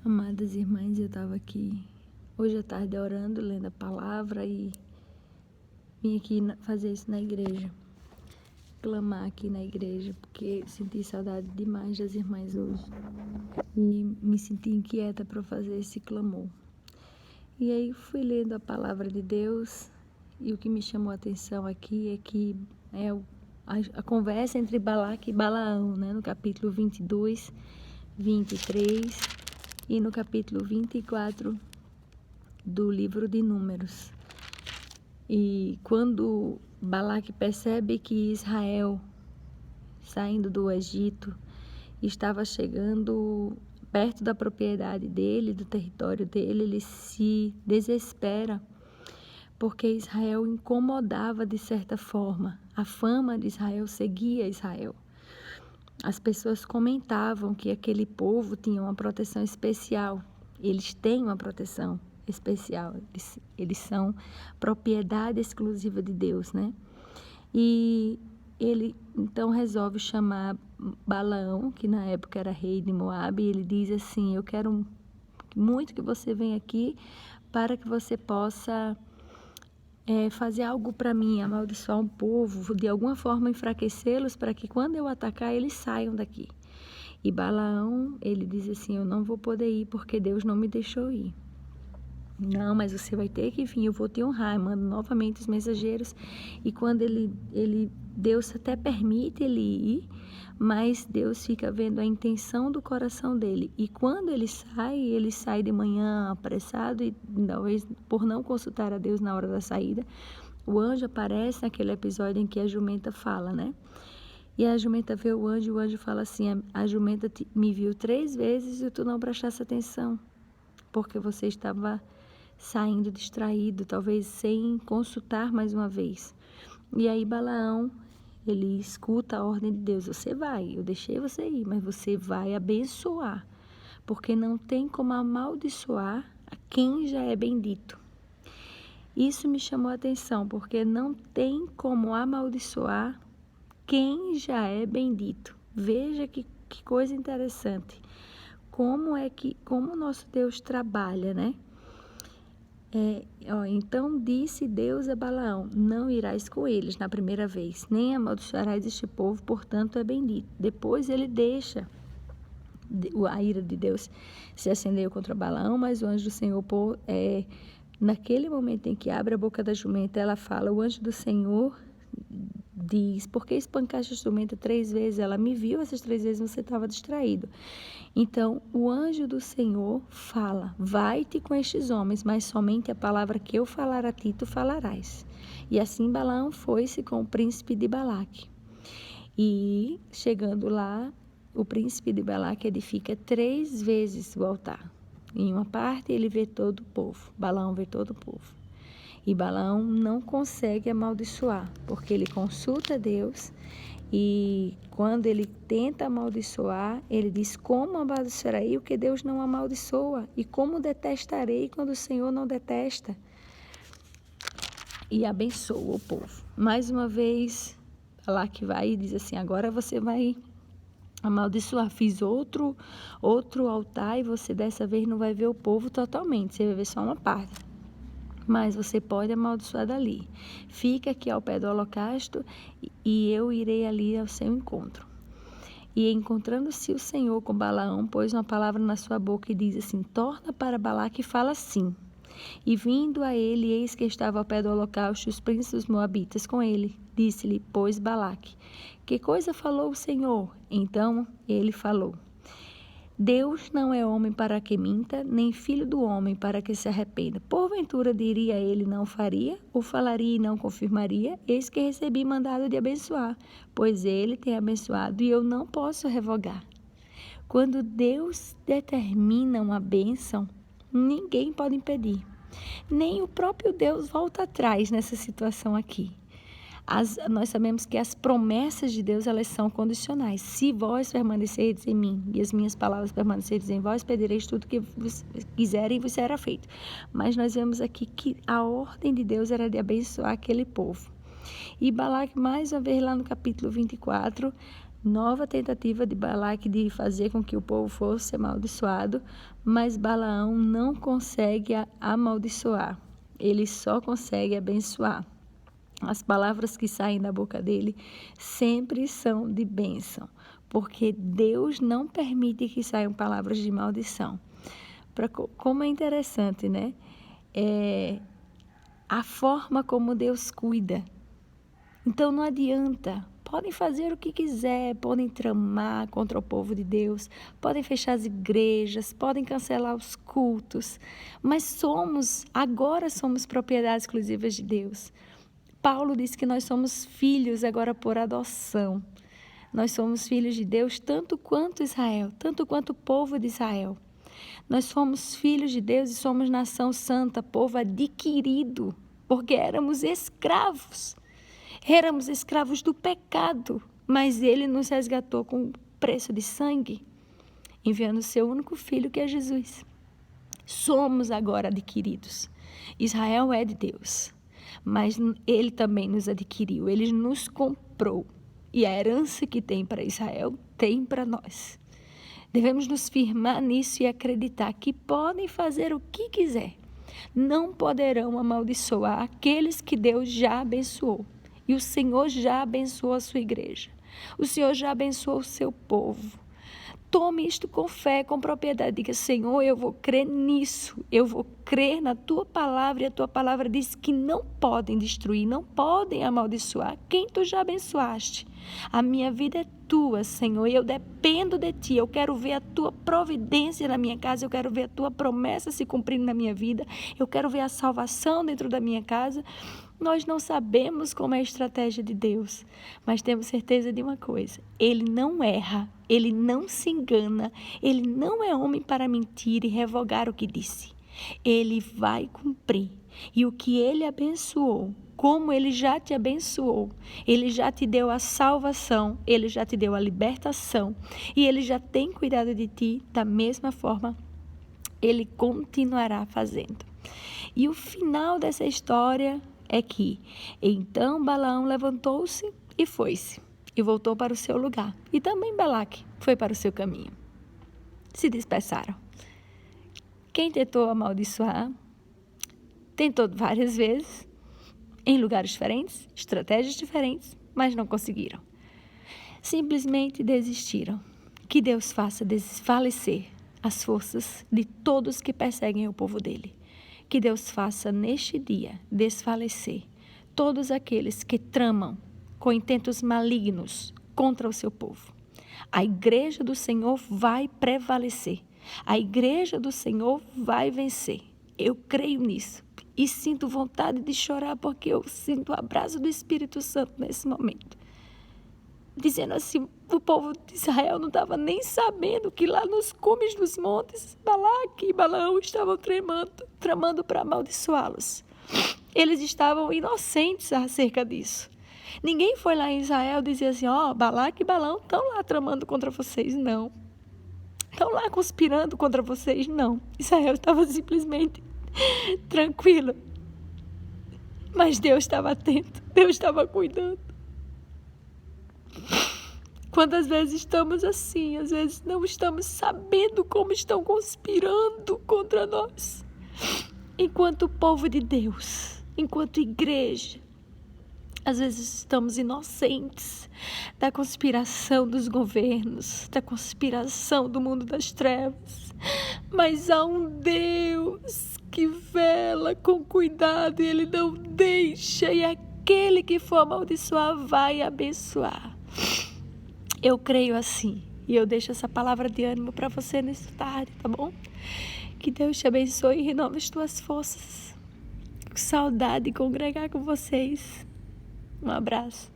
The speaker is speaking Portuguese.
Amadas irmãs, eu estava aqui hoje à tarde orando, lendo a palavra e vim aqui fazer isso na igreja, clamar aqui na igreja, porque senti saudade demais das irmãs hoje e me senti inquieta para fazer esse clamor. E aí fui lendo a palavra de Deus e o que me chamou a atenção aqui é que a conversa entre Balaque e Balaão, né, no capítulo 22, 23 e no capítulo 24 do livro de Números. E quando Balaque percebe que Israel, saindo do Egito, estava chegando perto da propriedade dele, do território dele, ele se desespera, porque Israel incomodava de certa forma. A fama de Israel seguia Israel. As pessoas comentavam que aquele povo tinha uma proteção especial. Eles têm uma proteção especial. Eles são propriedade exclusiva de Deus, né? E ele então resolve chamar Balaão, que na época era rei de Moabe, e ele diz assim: eu quero muito que você venha aqui para que você possa fazer algo para mim, amaldiçoar um povo, de alguma forma enfraquecê-los, para que quando eu atacar, eles saiam daqui. E Balaão, ele diz assim: eu não vou poder ir porque Deus não me deixou ir. Não, mas você vai ter que vir, eu vou te honrar. Manda novamente os mensageiros. E quando Deus até permite ele ir, mas Deus fica vendo a intenção do coração dele. E quando ele sai de manhã apressado e talvez por não consultar a Deus na hora da saída, o anjo aparece naquele episódio em que a jumenta fala, né? E a jumenta vê o anjo e o anjo fala assim: a jumenta me viu 3 vezes e tu não prestaste atenção, porque você estava saindo distraído, talvez sem consultar mais uma vez. E aí Balaão, ele escuta a ordem de Deus: você vai, eu deixei você ir, mas você vai abençoar, porque não tem como amaldiçoar a quem já é bendito. Isso me chamou a atenção, porque não tem como amaldiçoar quem já é bendito. Veja que coisa interessante. Como o nosso Deus trabalha, né? Então disse Deus a Balaão: não irás com eles na primeira vez, nem amaldiçoarás este povo, portanto é bendito. Depois ele deixa, a ira de Deus se acendeu contra Balaão, mas o anjo do Senhor, naquele momento em que abre a boca da jumenta, ela fala: o anjo do Senhor diz: por que espancaste a jumenta 3 vezes? Ela me viu essas 3 vezes, você estava distraído. Então, o anjo do Senhor fala: vai-te com estes homens, mas somente a palavra que eu falar a ti, tu falarás. E assim Balaão foi-se com o príncipe de Balaque. E, chegando lá, o príncipe de Balaque edifica 3 vezes o altar. Em uma parte, ele vê todo o povo. Balaão vê todo o povo. E Balaão não consegue amaldiçoar, porque ele consulta Deus e quando ele tenta amaldiçoar, ele diz: como amaldiçoarei o que Deus não amaldiçoa? E como detestarei quando o Senhor não detesta? E abençoa o povo. Mais uma vez, Balaque vai e diz assim: agora você vai amaldiçoar. Fiz outro altar e você dessa vez não vai ver o povo totalmente, você vai ver só uma parte. Mas você pode amaldiçoar dali. Fica aqui ao pé do holocausto e eu irei ali ao seu encontro. E encontrando-se o Senhor com Balaão, pôs uma palavra na sua boca e diz assim: torna para Balaque e fala assim. E vindo a ele, eis que estava ao pé do holocausto os príncipes dos moabitas com ele. Disse-lhe, pois, Balaque: que coisa falou o Senhor? Então ele falou: Deus não é homem para que minta, nem filho do homem para que se arrependa. Porventura diria ele não faria, ou falaria e não confirmaria? Eis que recebi mandado de abençoar, pois ele tem abençoado e eu não posso revogar. Quando Deus determina uma bênção, ninguém pode impedir. Nem o próprio Deus volta atrás nessa situação aqui. Nós sabemos que as promessas de Deus, elas são condicionais. Se vós permanecerdes em mim e as minhas palavras permanecerdes em vós, pedireis tudo que vos quiserem e vos será feito. Mas nós vemos aqui que a ordem de Deus era de abençoar aquele povo. E Balaque, mais uma vez lá no capítulo 24, Nova tentativa de Balaque de fazer com que o povo fosse amaldiçoado, mas Balaão não consegue amaldiçoar, ele só consegue abençoar. As palavras que saem da boca dele sempre são de bênção, porque Deus não permite que saiam palavras de maldição. Como é interessante, né? A forma como Deus cuida. Então não adianta. Podem fazer o que quiser, podem tramar contra o povo de Deus, podem fechar as igrejas, podem cancelar os cultos, mas agora somos propriedades exclusivas de Deus. Paulo diz que nós somos filhos agora por adoção. Nós somos filhos de Deus tanto quanto Israel, tanto quanto o povo de Israel. Nós somos filhos de Deus e somos nação santa, povo adquirido, porque éramos escravos. Éramos escravos do pecado, mas Ele nos resgatou com preço de sangue, enviando o seu único filho, que é Jesus. Somos agora adquiridos. Israel é de Deus, mas Ele também nos adquiriu, Ele nos comprou. E a herança que tem para Israel, tem para nós. Devemos nos firmar nisso e acreditar que podem fazer o que quiser. Não poderão amaldiçoar aqueles que Deus já abençoou. E o Senhor já abençoou a sua igreja. O Senhor já abençoou o seu povo. Tome isto com fé, com propriedade. Diga: Senhor, eu vou crer nisso. Eu vou crer na tua palavra. E a tua palavra diz que não podem destruir, não podem amaldiçoar quem tu já abençoaste. A minha vida é tua, Senhor, e eu dependo de ti. Eu quero ver a tua providência na minha casa. Eu quero ver a tua promessa se cumprindo na minha vida. Eu quero ver a salvação dentro da minha casa. Nós não sabemos como é a estratégia de Deus, mas temos certeza de uma coisa: Ele não erra, Ele não se engana, Ele não é homem para mentir e revogar o que disse. Ele vai cumprir. E o que Ele abençoou, como Ele já te abençoou, Ele já te deu a salvação, Ele já te deu a libertação e Ele já tem cuidado de ti, da mesma forma Ele continuará fazendo. E o final dessa história é que então Balaão levantou-se e foi-se, e voltou para o seu lugar. E também Balaque foi para o seu caminho. Se dispersaram. Quem tentou amaldiçoar, tentou várias vezes, em lugares diferentes, estratégias diferentes, mas não conseguiram. Simplesmente desistiram. Que Deus faça desfalecer as forças de todos que perseguem o povo dele. Que Deus faça neste dia desfalecer todos aqueles que tramam com intentos malignos contra o seu povo. A igreja do Senhor vai prevalecer. A igreja do Senhor vai vencer. Eu creio nisso e sinto vontade de chorar porque eu sinto o abraço do Espírito Santo nesse momento. Dizendo assim, o povo de Israel não estava nem sabendo que lá nos cumes dos montes, Balaque e Balaão estavam tramando para amaldiçoá-los. Eles estavam inocentes acerca disso. Ninguém foi lá em Israel dizer assim: Balaque e Balaão estão lá tramando contra vocês. Não. Estão lá conspirando contra vocês. Não. Israel estava simplesmente tranquilo. Mas Deus estava atento. Deus estava cuidando. Quantas vezes estamos assim, às vezes não estamos sabendo como estão conspirando contra nós. Enquanto povo de Deus, enquanto igreja, às vezes estamos inocentes da conspiração dos governos, da conspiração do mundo das trevas. Mas há um Deus que vela com cuidado e Ele não deixa, e aquele que for amaldiçoar vai abençoar. Eu creio assim, e eu deixo essa palavra de ânimo para você nessa tarde, tá bom? Que Deus te abençoe e renove as tuas forças. Com saudade de congregar com vocês. Um abraço.